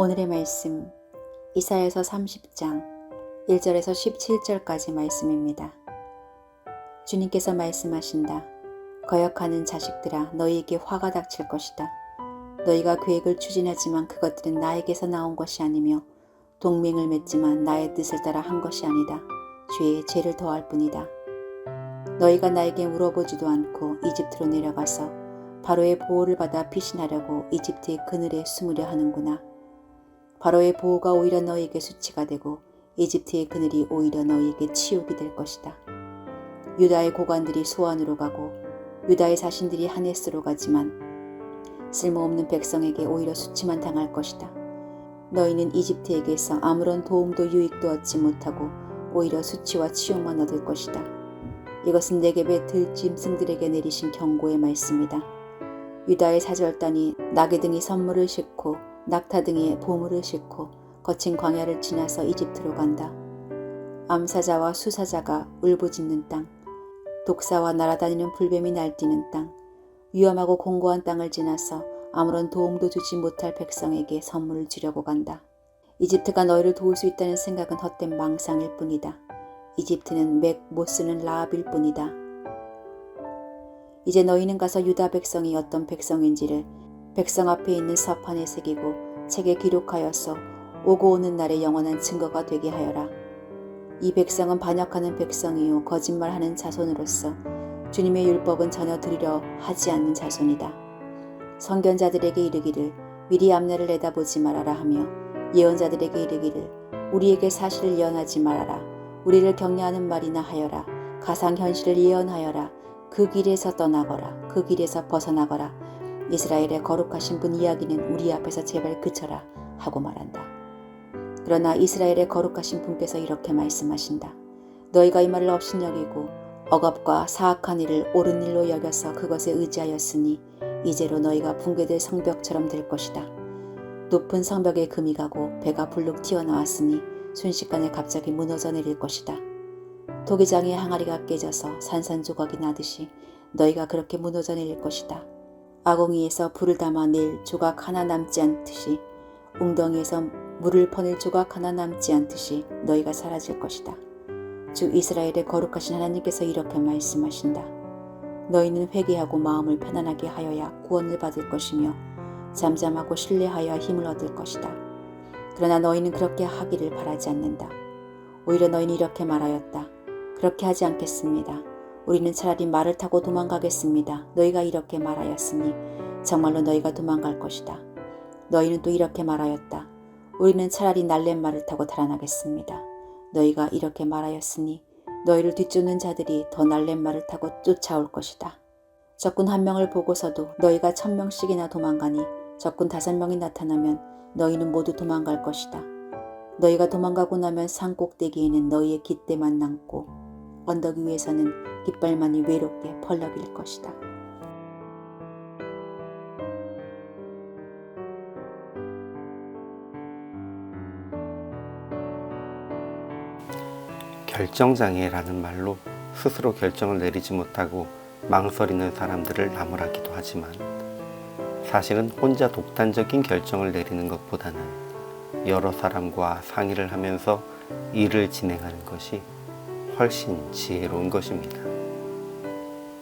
오늘의 말씀 이사야서 30장 1절에서 17절까지 말씀입니다. 주님께서 말씀하신다. 거역하는 자식들아, 너희에게 화가 닥칠 것이다. 너희가 계획을 추진하지만 그것들은 나에게서 나온 것이 아니며 동맹을 맺지만 나의 뜻을 따라 한 것이 아니다. 죄에 죄를 더할 뿐이다. 너희가 나에게 물어보지도 않고 이집트로 내려가서 바로의 보호를 받아 피신하려고 이집트의 그늘에 숨으려 하는구나. 바로의 보호가 오히려 너희에게 수치가 되고 이집트의 그늘이 오히려 너희에게 치욕이 될 것이다. 유다의 고관들이 소안으로 가고 유다의 자신들이 하네스로 가지만 쓸모없는 백성에게 오히려 수치만 당할 것이다. 너희는 이집트에게서 아무런 도움도 유익도 얻지 못하고 오히려 수치와 치욕만 얻을 것이다. 이것은 네겝의 들짐승들에게 내리신 경고의 말씀이다. 유다의 사절단이 나귀 등이 선물을 싣고 낙타 등의 보물을 싣고 거친 광야를 지나서 이집트로 간다. 암사자와 수사자가 울부짖는 땅, 독사와 날아다니는 불뱀이 날뛰는 땅, 위험하고 공고한 땅을 지나서 아무런 도움도 주지 못할 백성에게 선물을 주려고 간다. 이집트가 너희를 도울 수 있다는 생각은 헛된 망상일 뿐이다. 이집트는 맥 못 쓰는 라합일 뿐이다. 이제 너희는 가서 유다 백성이 어떤 백성인지를 백성 앞에 있는 서판에 새기고 책에 기록하여서 오고 오는 날의 영원한 증거가 되게 하여라. 이 백성은 반역하는 백성이요 거짓말하는 자손으로서 주님의 율법은 전혀 들으려 하지 않는 자손이다. 선견자들에게 이르기를 미리 앞날을 내다보지 말아라 하며 예언자들에게 이르기를 우리에게 사실을 예언하지 말아라. 우리를 격려하는 말이나 하여라. 가상현실을 예언하여라. 그 길에서 떠나거라. 그 길에서 벗어나거라. 이스라엘의 거룩하신 분 이야기는 우리 앞에서 제발 그쳐라 하고 말한다. 그러나 이스라엘의 거룩하신 분께서 이렇게 말씀하신다. 너희가 이 말을 업신여기고 억압과 사악한 일을 옳은 일로 여겨서 그것에 의지하였으니 이제로 너희가 붕괴될 성벽처럼 될 것이다. 높은 성벽에 금이 가고 배가 불룩 튀어나왔으니 순식간에 갑자기 무너져 내릴 것이다. 도기장의 항아리가 깨져서 산산조각이 나듯이 너희가 그렇게 무너져 내릴 것이다. 아궁이에서 불을 담아 낼 조각 하나 남지 않듯이 웅덩이에서 물을 퍼낼 조각 하나 남지 않듯이 너희가 사라질 것이다. 주 이스라엘의 거룩하신 하나님께서 이렇게 말씀하신다. 너희는 회개하고 마음을 편안하게 하여야 구원을 받을 것이며 잠잠하고 신뢰하여 힘을 얻을 것이다. 그러나 너희는 그렇게 하기를 바라지 않는다. 오히려 너희는 이렇게 말하였다. 그렇게 하지 않겠습니다. 우리는 차라리 말을 타고 도망가겠습니다. 너희가 이렇게 말하였으니 정말로 너희가 도망갈 것이다. 너희는 또 이렇게 말하였다. 우리는 차라리 날랫말을 타고 달아나겠습니다. 너희가 이렇게 말하였으니 너희를 뒤쫓는 자들이 더 날랫말을 타고 쫓아올 것이다. 적군 1명을 보고서도 너희가 1000명씩이나 도망가니 적군 5명이 나타나면 너희는 모두 도망갈 것이다. 너희가 도망가고 나면 산 꼭대기에는 너희의 깃대만 남고 언덕 위에서는 깃발만이 외롭게 펄럭일 것이다. 결정장애라는 말로 스스로 결정을 내리지 못하고 망설이는 사람들을 나무라기도 하지만 사실은 혼자 독단적인 결정을 내리는 것보다는 여러 사람과 상의를 하면서 일을 진행하는 것이 훨씬 지혜로운 것입니다.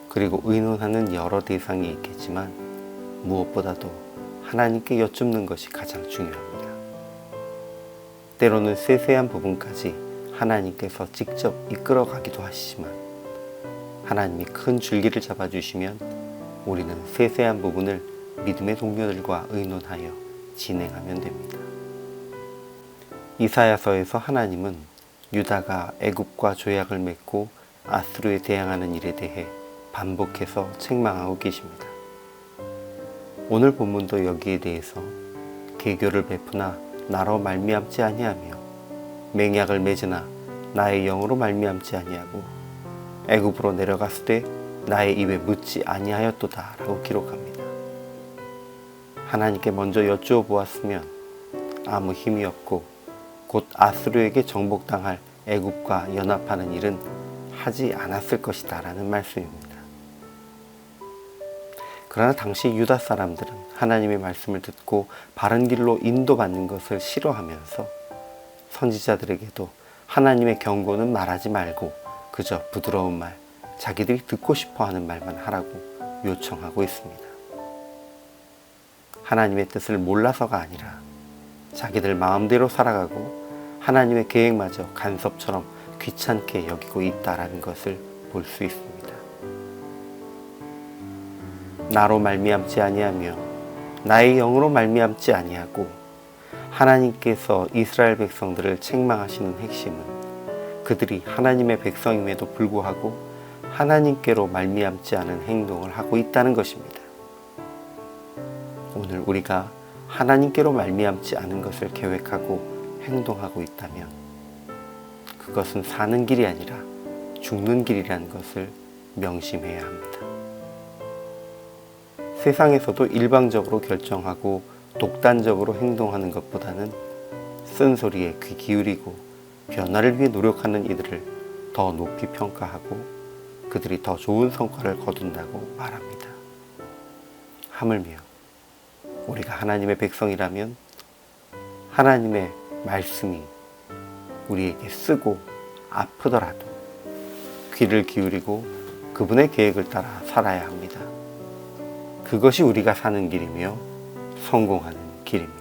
그리고 의논하는 여러 대상이 있겠지만 무엇보다도 하나님께 여쭙는 것이 가장 중요합니다. 때로는 세세한 부분까지 하나님께서 직접 이끌어 가기도 하시지만 하나님이 큰 줄기를 잡아주시면 우리는 세세한 부분을 믿음의 동료들과 의논하여 진행하면 됩니다. 이사야서에서 하나님은 유다가 애굽과 조약을 맺고 아수르에 대항하는 일에 대해 반복해서 책망하고 계십니다. 오늘 본문도 여기에 대해서 계교를 베푸나 나로 말미암지 아니하며 맹약을 맺으나 나의 영으로 말미암지 아니하고 애굽으로 내려갔을 때 나의 입에 묻지 아니하였도다 라고 기록합니다. 하나님께 먼저 여쭈어 보았으면 아무 힘이 없고 곧 아수르에게 정복당할 애굽과 연합하는 일은 하지 않았을 것이다 라는 말씀입니다. 그러나 당시 유다 사람들은 하나님의 말씀을 듣고 바른 길로 인도받는 것을 싫어하면서 선지자들에게도 하나님의 경고는 말하지 말고 그저 부드러운 말, 자기들이 듣고 싶어 하는 말만 하라고 요청하고 있습니다. 하나님의 뜻을 몰라서가 아니라 자기들 마음대로 살아가고 하나님의 계획마저 간섭처럼 귀찮게 여기고 있다라는 것을 볼 수 있습니다. 나로 말미암지 아니하며 나의 영으로 말미암지 아니하고 하나님께서 이스라엘 백성들을 책망하시는 핵심은 그들이 하나님의 백성임에도 불구하고 하나님께로 말미암지 않은 행동을 하고 있다는 것입니다. 오늘 우리가 하나님께로 말미암지 않은 것을 계획하고 행동하고 있다면 그것은 사는 길이 아니라 죽는 길이라는 것을 명심해야 합니다. 세상에서도 일방적으로 결정하고 독단적으로 행동하는 것보다는 쓴소리에 귀 기울이고 변화를 위해 노력하는 이들을 더 높이 평가하고 그들이 더 좋은 성과를 거둔다고 말합니다. 하물며 우리가 하나님의 백성이라면 하나님의 말씀이 우리에게 쓰고 아프더라도 귀를 기울이고 그분의 계획을 따라 살아야 합니다. 그것이 우리가 사는 길이며 성공하는 길입니다.